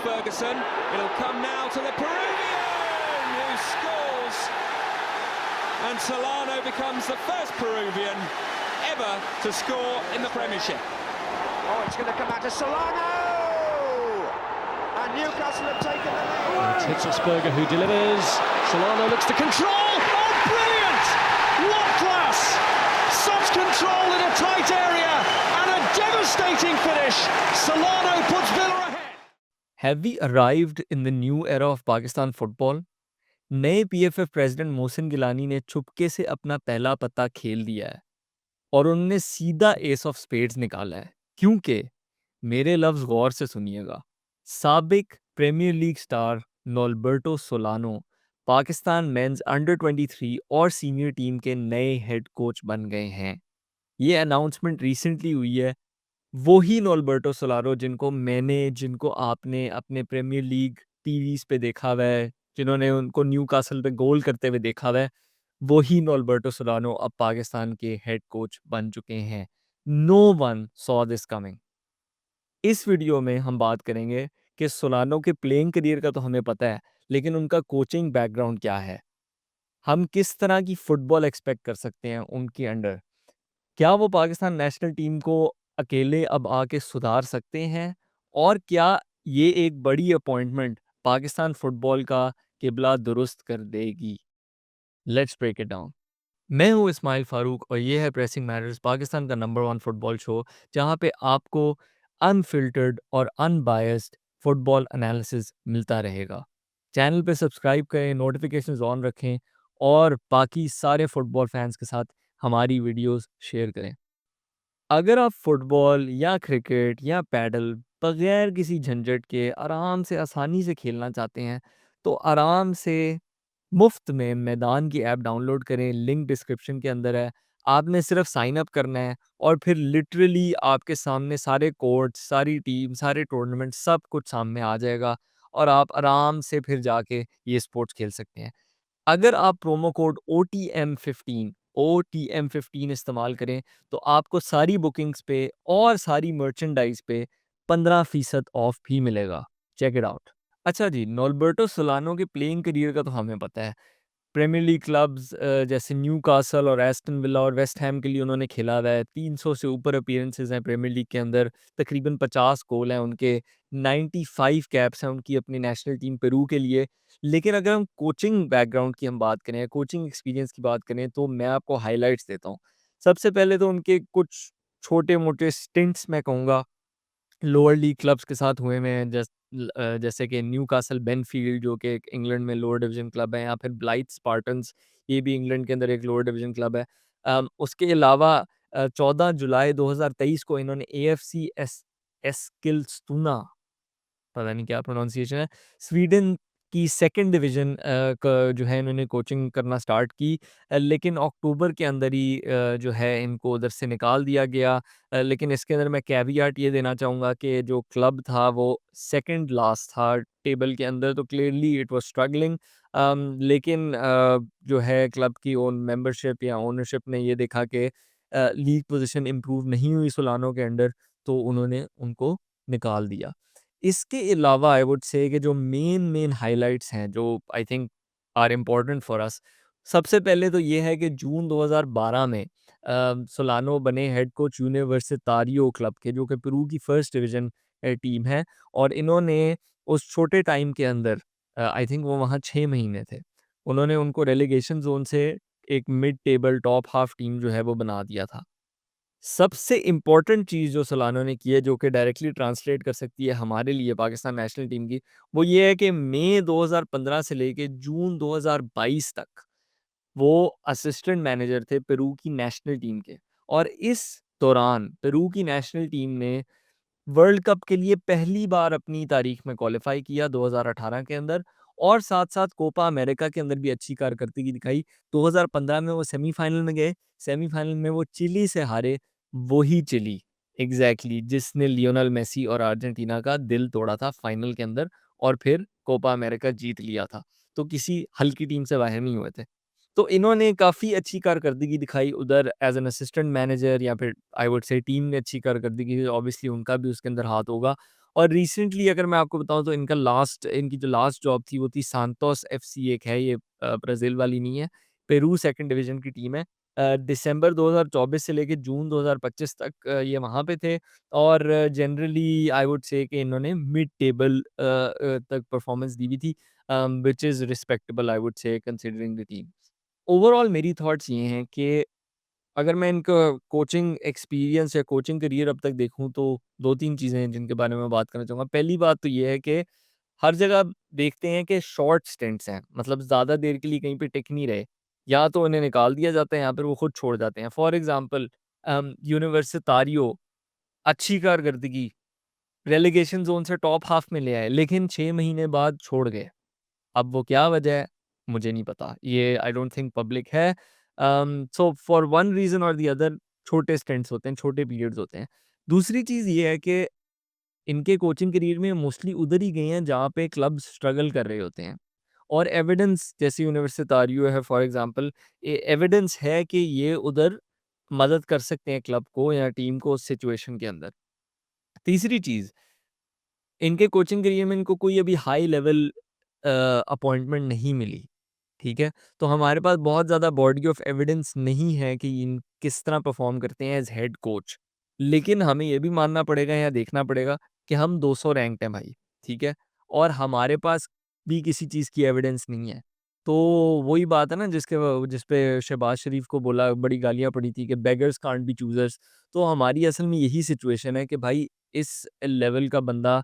Ferguson. It'll come now to the Peruvian who scores, and Solano becomes the first Peruvian ever to score in the Premiership. Oh, it's going to come out to Solano! And Newcastle have taken the lead. It's Hitzelsberger who delivers. Solano looks to control. Oh, brilliant! What class! Such control in a tight area and a devastating finish. Solano puts Villa ahead. Have we arrived in the new era of Pakistan football? नए PFF president Mohsin Gilani ने चुपके से अपना पहला पत्ता खेल दिया है और उन्होंने सीधा एस ऑफ स्पेड्स निकाला है, क्योंकि मेरे लफ्ज गौर से सुनिएगा, साबिक premier league star Nolberto Solano Pakistan men's under 23 और सीनियर टीम के नए हेड कोच बन गए हैं। ये अनाउंसमेंट रिसेंटली हुई है। वही नॉल्बर्टो सोलानो जिनको आपने अपने प्रीमियर लीग टीवीज पे देखा हुआ है, जिन्होंने उनको न्यूकासल पे गोल करते हुए देखा हुआ है, वही नॉल्बर्टो सोलानो अब पाकिस्तान के हेड कोच बन चुके हैं। No one saw this coming. इस वीडियो में हम बात करेंगे कि सोलानो के प्लेइंग करियर का तो हमें पता है, लेकिन उनका कोचिंग बैकग्राउंड क्या है, हम किस तरह की फुटबॉल एक्सपेक्ट कर सकते हैं उनके अंडर, क्या वो पाकिस्तान नेशनल टीम को अकेले अब आके सुधार सकते हैं, और क्या ये एक बड़ी अपॉइंटमेंट पाकिस्तान फुटबॉल का किबला दुरुस्त कर देगी। Let's break it down. मैं हूँ इस्माइल फारूक और ये है प्रेसिंग मैटर्स, पाकिस्तान का नंबर 1 फुटबॉल शो, जहाँ पे आपको अनफिल्टर्ड और अनबायस्ड फुटबॉल एनालिसिस मिलता रहेगा। चैनल पे सब्सक्राइब करें, नोटिफिकेशंस ऑन रखें और बाकी सारे फुटबॉल फैंस के साथ हमारी वीडियोस शेयर करें। अगर आप फुटबॉल या क्रिकेट या पैडल बगैर किसी झंझट के आराम से आसानी से खेलना चाहते हैं, तो आराम से मुफ्त में मैदान की ऐप डाउनलोड करें, लिंक डिस्क्रिप्शन के अंदर है। आपने सिर्फ साइन अप करना है और फिर लिटरली आपके सामने सारे कोर्ट, सारी टीम, सारे टूर्नामेंट सब कुछ सामने आ जाएगा और आप आराम से फिर जाके ये स्पोर्ट्स खेल सकते हैं। अगर आप प्रोमो कोड OTM15 इस्तेमाल करें, तो आपको सारी बुकिंग्स पे और सारी मर्चेंडाइज पे 15% ऑफ भी मिलेगा। Check it out. अच्छा जी, नॉल्बर्टो सोलानो के प्लेइंग करियर का तो हमें पता है। प्रीमियर लीग क्लब्स जैसे न्यूकासल और एस्टन विला और वेस्ट हैम के लिए उन्होंने खेला हुआ है। 300 से ऊपर अपीयरेंसेस हैं प्रीमियर लीग के अंदर, तकरीबन 50 गोल हैं उनके, 95 कैप्स हैं उनकी अपनी नेशनल टीम पेरू के लिए। लेकिन अगर हम कोचिंग बैकग्राउंड की हम बात करें, कोचिंग एक्सपीरियंस की बात करें, तो मैं आपको हाइलाइट्स देता हूँ। सबसे पहले तो उनके कुछ छोटे-मोटे स्टिंट्स मैं कहूँगा लोअर लीग क्लब्स के साथ हुए हुए हैं, जैसे कि न्यूकासल बेनफील्ड जो कि एक इंग्लैंड में लोअर डिवीजन क्लब है, या फिर ब्लाइथ स्पार्टन्स, ये भी इंग्लैंड के अंदर एक लोअर डिवीजन क्लब है। उसके अलावा 14 जुलाई 2023 को इन्होंने एएफसी एस्किलस्तुना, पता नहीं क्या प्रोनाउंसिएशन है, स्वीडन की सेकंड डिवीज़न का जो है इन्होंने कोचिंग करना स्टार्ट की। लेकिन अक्टूबर के अंदर ही जो है इनको उधर से निकाल दिया गया। लेकिन इसके अंदर मैं कैवियाट ये देना चाहूँगा कि जो क्लब था वो सेकंड लास्ट था टेबल के अंदर, तो क्लियरली इट वाज़ स्ट्रगलिंग। लेकिन जो है क्लब की ओन मेंबरशिप या ओनरशिप ने ये देखा कि लीग पोजीशन इम्प्रूव नहीं हुई सोलानो के अंडर, तो उन्होंने उनको निकाल दिया। इसके अलावा आई वुड से कि जो मेन हाइलाइट्स हैं जो I think are important for us, सबसे पहले तो ये है कि जून 2012 में सोलानो बने हेड कोच यूनिवर्सिटारियो क्लब के, जो कि पेरू की फर्स्ट डिवीज़न टीम है, और इन्होंने उस छोटे टाइम के अंदर आई थिंक वो वहाँ 6 महीने थे, उन्होंने उनको रेलेगेशन ज़ोन से एक mid table top half team जो है वो बना दिया था। सबसे इम्पोर्टेंट चीज़ जो सोलानो ने की है, जो कि डायरेक्टली ट्रांसलेट कर सकती है हमारे लिए पाकिस्तान नेशनल टीम की, वो ये है कि मई 2015 से लेके जून 2022 तक वो असिस्टेंट मैनेजर थे पेरू की नेशनल टीम के, और इस दौरान पेरू की नेशनल टीम ने वर्ल्ड कप के लिए पहली बार अपनी तारीख में क्वालिफाई किया 2018 के अंदर, और साथ-साथ कोपा अमेरिका के अंदर भी अच्छी कारकर्दगी दिखाई। 2015 में वो सेमीफाइनल में गए, सेमीफाइनल में वो चिली से हारे, वही चिली एग्ज़ैक्टली जिसने लियोनेल मेसी और अर्जेंटीना का दिल तोड़ा था फाइनल के अंदर, और फिर कोपा अमेरिका जीत लिया था। तो किसी हल्की टीम से बाहर नहीं हुए थे। तो इन्होंने काफ़ी अच्छी कारकर्दगी दिखाई उधर एज़ एन असिस्टेंट मैनेजर, या फिर आई वुड से टीम ने अच्छी कारकर्दगी की, ऑब्वियसली उनका भी उसके अंदर हाथ होगा। और रिसेंटली अगर मैं आपको बताऊँ तो इनकी जो लास्ट जॉब थी वो थी सांतोस एफसी, एक है ये ब्राज़ील वाली नहीं है, पेरू सेकंड डिवीज़न की टीम है। दिसंबर 2024 से लेके जून 2025 तक ये वहाँ पे थे और जनरली आई वुड से कि इन्होंने मिड टेबल तक परफॉर्मेंस दी हुई थी, which is respectable I would say considering the team. Overall मेरी थॉट्स ये हैं कि अगर मैं इनका कोचिंग एक्सपीरियंस या कोचिंग करियर अब तक देखूँ तो 2-3 चीज़ें हैं जिनके बारे में बात करना चाहूँगा। पहली बात तो ये है कि हर जगह आप देखते हैं कि शॉर्ट स्टिंट्स हैं, मतलब ज़्यादा देर के लिए कहीं पे टिक नहीं रहे। या तो उन्हें निकाल दिया जाता है या फिर वो खुद छोड़ जाते हैं। फॉर एग्ज़ाम्पल यूनिवर्सिटारियो अच्छी कारकर्दगी, रेलेगेशन ज़ोन से टॉप हाफ में ले आए, लेकिन 6 महीने बाद छोड़ गए। अब वो क्या वजह है, मुझे नहीं पता। ये आई डोंट थिंक पब्लिक है। सो फॉर वन रीज़न और द अदर छोटे स्टिंट्स होते हैं, छोटे पीरियड्स होते हैं। दूसरी चीज़ ये है कि इनके कोचिंग करियर में मोस्टली उधर ही गए हैं जहाँ पे क्लब्स स्ट्रगल कर रहे होते हैं। और एविडेंस जैसे यूनिवर्सिटारियो है फॉर एग्ज़ाम्पल, एविडेंस है कि ये उधर मदद कर सकते हैं क्लब को या टीम को उस सिचुएशन के अंदर। तीसरी चीज़, इनके कोचिंग करियर में इनको कोई अभी हाई लेवल अपॉइंटमेंट नहीं मिली, ठीक है? तो हमारे पास बहुत ज़्यादा बॉडी ऑफ एविडेंस नहीं है कि इन किस तरह परफ़ॉर्म करते हैं एज़ हेड कोच। लेकिन हमें ये भी मानना पड़ेगा या देखना पड़ेगा कि हम 200 रैंक्ड हैं भाई, ठीक है? और हमारे पास भी किसी चीज़ की एविडेंस नहीं है। तो वही बात है ना जिस पे शहबाज शरीफ को बोला बड़ी गालियाँ पड़ी थी कि बेगर्स कांट बी चूज़र्स। तो हमारी असल में यही सिचुएशन है कि भाई इस लेवल का बंदा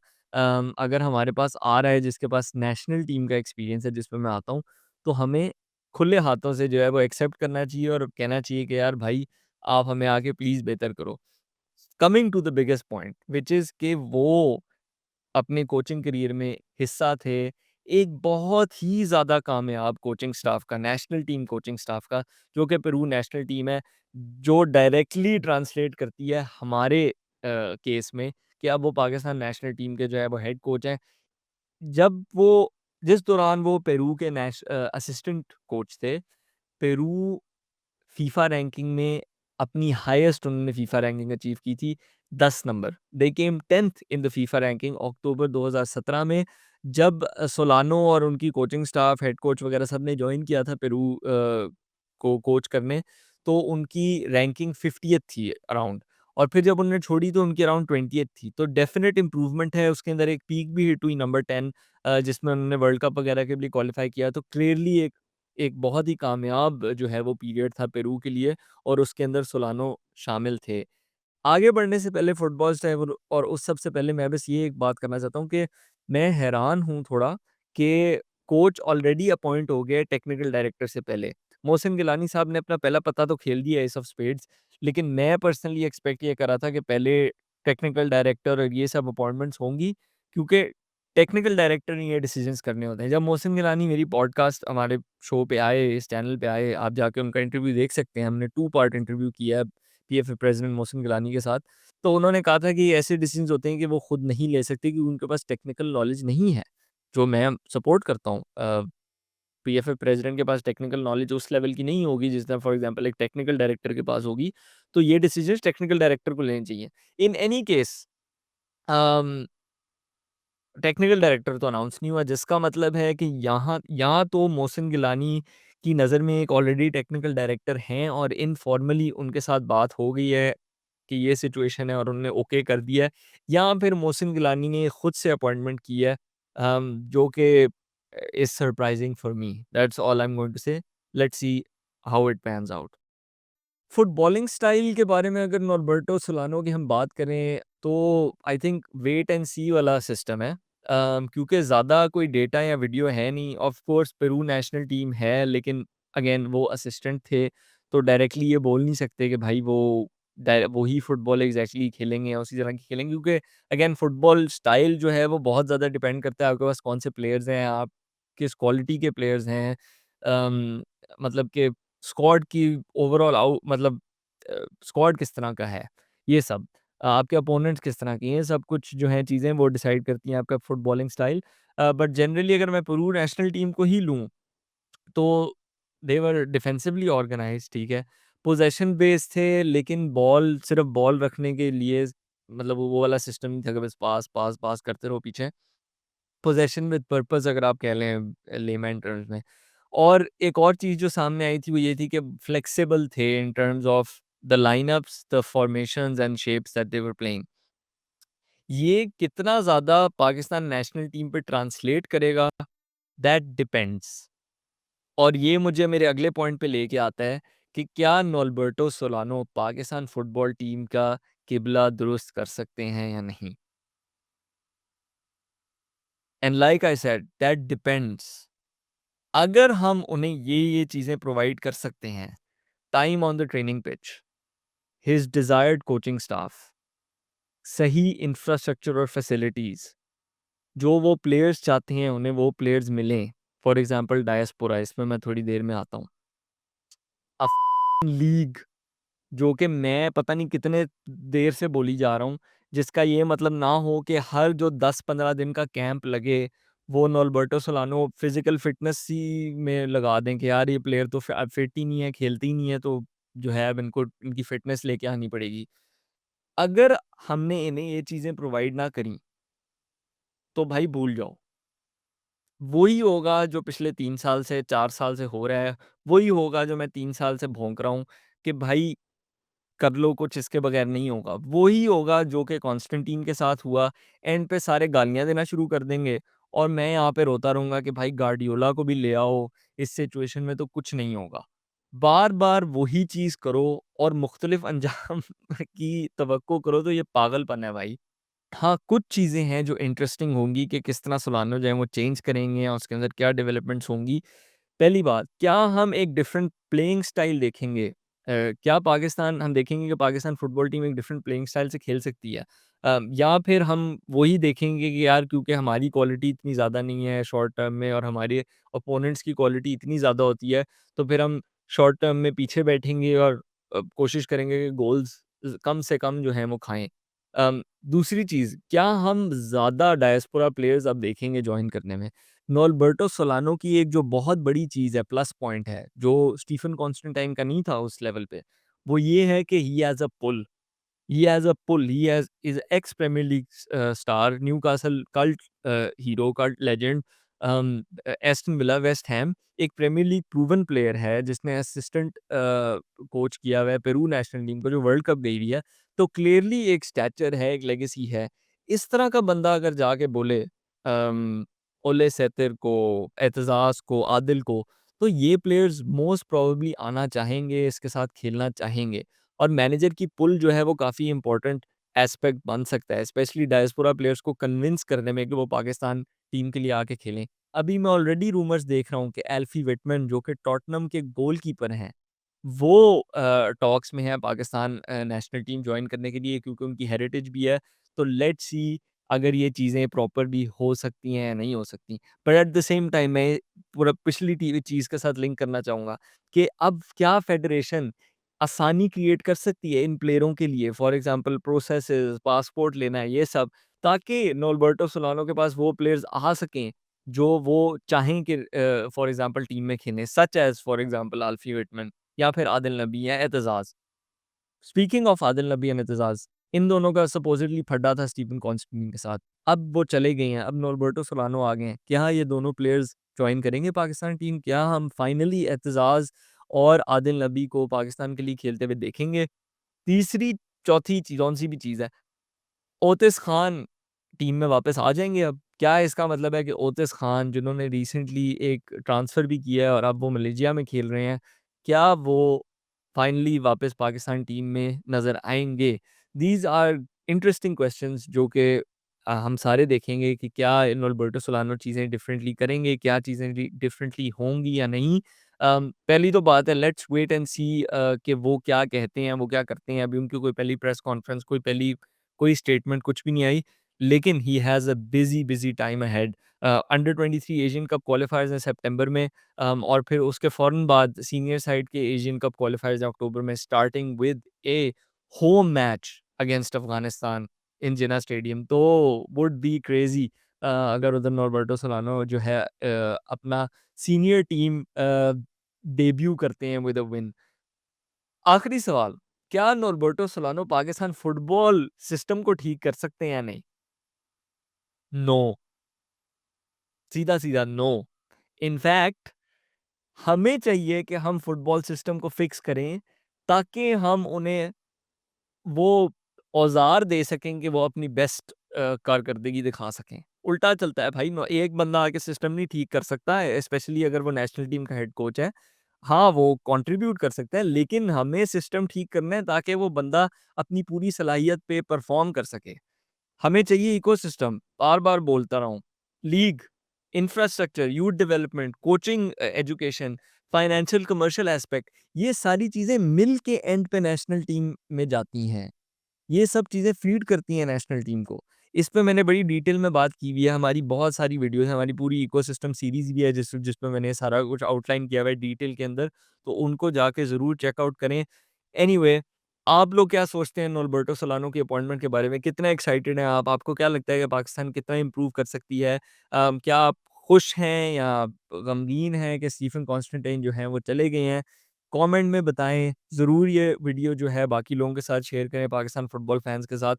अगर हमारे पास आ रहा है जिसके पास नेशनल टीम का एक्सपीरियंस है जिस पे मैं आता हूँ, तो हमें खुले हाथों से जो है वो एक्सेप्ट करना चाहिए और कहना चाहिए कि यार भाई आप हमें आके प्लीज़ बेहतर करो। Coming to the biggest point which is कि वो अपने कोचिंग करियर में हिस्सा थे एक बहुत ही ज़्यादा कामयाब कोचिंग स्टाफ का, नेशनल टीम कोचिंग स्टाफ का, जो कि पेरू नेशनल टीम है, जो डायरेक्टली ट्रांसलेट करती है हमारे केस में कि अब वो पाकिस्तान नेशनल टीम के जो है वो हेड कोच हैं। जब वो जिस दौरान वो पेरू के असिस्टेंट कोच थे, पेरू फीफा रैंकिंग में अपनी हाईएस्ट उन्होंने फीफा रैंकिंग अचीव की थी 10 नंबर। They came 10th in the FIFA ranking October 2017 में जब सोलानो और उनकी कोचिंग स्टाफ, हेड कोच वगैरह सब ने जॉइन किया था पेरू को कोच करने, तो उनकी रैंकिंग 50th थी अराउंड और फिर जब उन्होंने छोड़ी तो उनकी अराउंड 20th थी। तो डेफिनिट इम्प्रूवमेंट है, उसके अंदर एक पीक भी हिट हुई नंबर 10 जिसमें उन्होंने वर्ल्ड कप वगैरह के लिए क्वालीफाई किया। तो क्लियरली एक एक बहुत ही कामयाब जो है वो पीरियड था पेरू के लिए और उसके अंदर सोलानो शामिल थे। आगे बढ़ने से पहले फुटबॉल चाहे वो और उस सब से पहले मैं बस ये एक बात करना चाहता हूँ कि मैं हैरान हूँ थोड़ा कि कोच ऑलरेडी अपॉइंट हो गए टेक्निकल डायरेक्टर से पहले। मोहसिन गिलानी साहब ने अपना पहला पत्ता तो खेल दिया एस ऑफ स्पेड्स, लेकिन मैं पर्सनली एक्सपेक्ट ये कर रहा था कि पहले टेक्निकल डायरेक्टर और ये सब अपॉइंटमेंट्स होंगी क्योंकि टेक्निकल डायरेक्टर ने ये डिसीजंस करने होते हैं। जब मोहसिन गिलानी मेरी पॉडकास्ट हमारे शो पे आए, इस चैनल पे आए, आप जाके उनका इंटरव्यू देख सकते हैं। हमने 2 पार्ट इंटरव्यू किया है पीएफए प्रेज़िडेंट मोहसिन गिलानी के साथ। तो उन्होंने कहा था कि ऐसे डिसीजंस होते हैं कि वो खुद नहीं ले सकते क्योंकि उनके पास टेक्निकल नॉलेज नहीं है, जो मैं सपोर्ट करता हूँ। पीएफए प्रेज़िडेंट के पास टेक्निकल नॉलेज उस लेवल की नहीं होगी जितना फॉर एग्ज़ाम्पल एक टेक्निकल डायरेक्टर के पास होगी, तो ये डिसीजंस टेक्निकल डायरेक्टर को लेने चाहिए। In any case um technical director तो अनाउंस नहीं हुआ जिसका मतलब है कि यहाँ यहाँ तो मोहसिन गिलानी की नज़र में एक ऑलरेडी टेक्निकल डायरेक्टर हैं और इनफॉर्मली उनके साथ बात हो गई है कि ये सिचुएशन है और उन्होंने ओके कर दिया है या फिर मोहसिन गिलानी ने खुद से अपॉइंटमेंट की है, जो कि is surprising for me. That's all I am going to say. Let's see how it pans out. Footballing style के बारे में अगर नॉर्बर्टो सोलानो की हम बात करें तो आई थिंक वेट एंड सी वाला सिस्टम है, क्योंकि ज़्यादा कोई डेटा या वीडियो है नहीं। Of course Peru national team है लेकिन अगेन वो असिस्टेंट थे तो डायरेक्टली ये बोल नहीं सकते कि भाई वो ही फुटबॉल एग्जैक्टली खेलेंगे या उसी तरह की खेलेंगे क्योंकि अगेन फुटबॉल स्टाइल जो है वो बहुत ज़्यादा डिपेंड करता है आपके पास कौन से प्लेयर्स हैं, आप किस क्वालिटी के प्लेयर्स हैं, मतलब कि स्क्वाड की ओवरऑल मतलब स्क्वाड किस तरह का है, ये सब। आपके अपोनेंट्स किस तरह के हैं, ये सब कुछ जो है चीज़ें वो डिसाइड करती हैं आपका फुटबॉलिंग स्टाइल। बट जनरली अगर मैं पेरू नेशनल टीम को ही लूँ, तो दे वर डिफेंसिवली ऑर्गेनाइज्ड, ठीक है। पोज़ेशन बेस्ड थे लेकिन बॉल सिर्फ़ बॉल रखने के लिए मतलब वो वाला सिस्टम नहीं था कि बस पास पास पास करते रहो पीछे। पोजेशन विद पर्पस अगर आप कह लें लेमैन टर्म्स में। और एक और चीज़ जो सामने आई थी वो ये थी कि फ्लेक्सिबल थे in terms of the line-ups, the formations and shapes that they were playing. ये कितना ज़्यादा पाकिस्तान नेशनल टीम पे ट्रांसलेट करेगा, दैट डिपेंड्स। और ये मुझे मेरे अगले पॉइंट पे लेके आता है कि क्या नॉर्बर्टो सोलानो पाकिस्तान फुटबॉल टीम का किबला दुरुस्त कर सकते हैं या नहीं। And like I said that depends. अगर हम उन्हें ये चीज़ें प्रोवाइड कर सकते हैं, time on the training pitch, his desired coaching staff, सही इंफ्रास्ट्रक्चर और फैसिलिटीज़, जो वो प्लेयर्स चाहते हैं उन्हें वो प्लेयर्स मिलें। फॉर एग्जांपल डायस्पोरा, इसमें मैं थोड़ी देर में आता हूँ। लीग जो कि मैं पता नहीं कितने देर से बोली जा रहा हूँ, जिसका ये मतलब ना हो कि हर जो 10-15 दिन का कैंप लगे, वो नॉर्बर्टो सोलानो फिज़िकल फ़िटनेस ही में लगा दें कि यार ये प्लेयर तो अब फिट ही नहीं है, खेलते ही नहीं है, तो जो है अब इनको इनकी फ़िटनेस लेके आनी पड़ेगी। अगर हमने इन्हें ये चीज़ें प्रोवाइड ना करी, तो भाई भूल जाओ। वही होगा जो पिछले 3 साल से, 4 साल से हो रहा है, वही होगा जो मैं 3 साल से भौंक रहा हूँ कि भाई कर लो कुछ, इसके बगैर नहीं होगा। वो ही होगा जो कि कॉन्स्टेंटीन के साथ हुआ। एंड पे सारे गालियाँ देना शुरू कर देंगे और मैं यहाँ पे रोता रहूँगा कि भाई गार्डियोला को भी ले आओ, इस सिचुएशन में तो कुछ नहीं होगा। बार-बार वही चीज़ करो और मुख्तलिफ अंजाम की तवक्को करो, तो ये पागलपन है भाई। हाँ, कुछ चीज़ें हैं जो इंटरेस्टिंग होंगी कि किस तरह सोलानो जो है वो चेंज करेंगे और उसके अंदर क्या डेवलपमेंट्स होंगी। पहली बात, क्या हम एक डिफरेंट प्लेइंग स्टाइल देखेंगे? क्या पाकिस्तान हम देखेंगे कि पाकिस्तान फुटबॉल टीम एक डिफरेंट प्लेइंग स्टाइल से खेल सकती है? या फिर हम वही देखेंगे कि यार क्योंकि हमारी क्वालिटी इतनी ज़्यादा नहीं है शॉर्ट टर्म में और हमारे ओपोनेंट्स की क्वालिटी इतनी ज़्यादा होती है, तो फिर हम शॉर्ट टर्म में पीछे बैठेंगे और कोशिश करेंगे कि गोल्स कम से कम जो हैं वो खाएँ। दूसरी चीज़, क्या हम ज़्यादा डायस्पोरा प्लेयर्स अब देखेंगे जॉइन करने में? नॉर्बर्टो सोलानो की एक जो बहुत बड़ी चीज़ है, प्लस पॉइंट है, जो स्टीफन कॉन्स्टेंटाइन का नहीं था उस लेवल पे, वो ये है कि he has a pull. He has a pull. He has is ex Premier League star, Newcastle cult hero, cult legend, Aston villa, West Ham, एक प्रीमियर लीग प्रूवन प्लेयर है जिसने असिस्टेंट कोच किया हुआ है पेरू नेशनल टीम को जो world cup गई हुई है। तो क्लियरली एक स्टैचर है, एक लेगेसी है। इस तरह का बंदा अगर जाके बोले ओले सेतिर को, एतजाज को, आदिल को, तो ये प्लेयर्स मोस्ट प्रोबेबली आना चाहेंगे, इसके साथ खेलना चाहेंगे। और मैनेजर की पुल जो है वो काफ़ी इंपॉर्टेंट एस्पेक्ट बन सकता है, स्पेशली डायस्पोरा प्लेयर्स को कन्विंस करने में कि वो पाकिस्तान टीम के लिए आके खेलें। अभी मैं ऑलरेडी रूमर्स देख रहा हूँ कि एल्फी विटमैन जो कि टॉटनहम के गोलकीपर हैं, वो टॉक्स में है पाकिस्तान नेशनल टीम जॉइन करने के लिए, क्योंकि उनकी हेरिटेज भी है। तो लेट्स सी अगर ये चीज़ें प्रॉपर भी हो सकती हैं या नहीं हो सकती। But at the same time मैं पूरा पिछली टी चीज़ के साथ लिंक करना चाहूँगा कि अब क्या फेडरेशन आसानी क्रिएट कर सकती है इन प्लेयरों के लिए, फॉर एग्जांपल प्रोसेसेस, पासपोर्ट लेना है, ये सब, ताकि नॉर्बर्टो सोलानो के पास वो प्लेयर्स आ सकें जो वो चाहें कि फॉर एग्जांपल टीम में खेलें, such as for example Alfie Whitman या फिर आदिल नबी या Aitzaz. Speaking of Adil Nabi and Aitzaz, इन दोनों का सपोज़िटली फड्डा था स्टीफन कॉन्स्टेंटीन के साथ। अब वो चले गए हैं, अब नॉर्बर्टो सोलानो आ गए हैं। क्या ये दोनों प्लेयर्स जॉइन करेंगे पाकिस्तान टीम? क्या हम फाइनली एतजाज़ और आदिल नबी को पाकिस्तान के लिए खेलते हुए देखेंगे? तीसरी, चौथी कौन-सी भी चीज़ है, ओतिस खान टीम में वापस आ जाएँगे अब? क्या इसका मतलब है कि ओतिस खान जिन्होंने रिसेंटली एक ट्रांसफ़र भी किया है और अब वो मलेशिया में खेल रहे हैं, क्या वो फाइनली वापस पाकिस्तान टीम में नज़र आएँगे? दीज़ आर इंटरेस्टिंग क्वेश्चन्स जो कि हम सारे देखेंगे कि क्या नॉर्बर्टो सोलानो चीज़ें डिफरेंटली करेंगे, क्या चीज़ें डिफरेंटली होंगी या नहीं। पहली तो बात है, लेट्स वेट एंड सी कि वो क्या कहते हैं, वो क्या करते हैं। अभी उनकी कोई पहली प्रेस कॉन्फ्रेंस, कोई स्टेटमेंट कुछ भी नहीं आई, लेकिन ही has a busy time ahead. Under 23 Asian cup क्वालिफायर्स हैं सितंबर में, और फिर उसके फ़ौरन बाद सीनियर साइड के एशियन कप क्वालिफायर्स हैं अक्टूबर में, starting with A home match against Afghanistan in Jinnah stadium. तो वुड बी क्रेज़ी अगर उधर नॉर्बर्टो सोलानो जो है अपना सीनियर टीम डेब्यू करते हैं विद अ विन। आखिरी सवाल, क्या नॉर्बर्टो सोलानो पाकिस्तान फुटबॉल सिस्टम को ठीक कर सकते हैं या नहीं? No, सीधा-सीधा no. इनफैक्ट हमें चाहिए कि हम फुटबॉल सिस्टम को फिक्स करें ताकि हम उन्हें वो औज़ार दे सकें कि वो अपनी बेस्ट कारकर्दगी दिखा सकें। उल्टा चलता है भाई, एक बंदा आके सिस्टम नहीं ठीक कर सकता है, स्पेशली अगर वो नेशनल टीम का हेड कोच है। हाँ, वो कंट्रीब्यूट कर सकता है, लेकिन हमें सिस्टम ठीक करना है ताकि वो बंदा अपनी पूरी सलाहियत पे परफ़ॉर्म कर सके। हमें चाहिए इकोसिस्टम, बार-बार बोलता रहा हूँ। League, infrastructure, youth development, coaching education, financial commercial aspect, ये सारी चीज़ें मिल के एंड पे नेशनल टीम में जाती हैं। ये सब चीज़ें फ़ीड करती हैं नेशनल टीम को। इस पे मैंने बड़ी डिटेल में बात की हुई है, हमारी बहुत सारी वीडियोज़ हैं, हमारी पूरी इकोसिस्टम सीरीज़ भी है जिसमें मैंने सारा कुछ आउटलाइन किया हुआ है डिटेल के अंदर, तो उनको जाके ज़रूर चेकआउट करें। एनीवे, आप लोग क्या सोचते हैं नॉर्बर्टो सोलानो की अपॉइंटमेंट के बारे में? कितना एक्साइटेड हैं आप? आपको क्या लगता है कि पाकिस्तान कितना इम्प्रूव कर सकती है? क्या आप खुश हैं या गमगीन हैं कि स्टीफन कॉन्स्टेंटाइन जो हैं वो चले गए हैं? कमेंट में बताएँ। ज़रूर ये वीडियो जो है बाकी लोगों के साथ शेयर करें, पाकिस्तान फुटबॉल फैंस के साथ,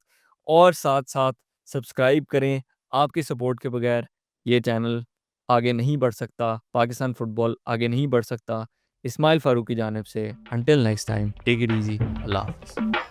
और साथ-साथ सब्सक्राइब करें। आपकी सपोर्ट के बगैर ये चैनल आगे नहीं बढ़ सकता, पाकिस्तान फुटबॉल आगे नहीं बढ़ सकता। इस्माइल फारूक की जानिब से until next time, take it easy, अल्लाह हाफ़िज़।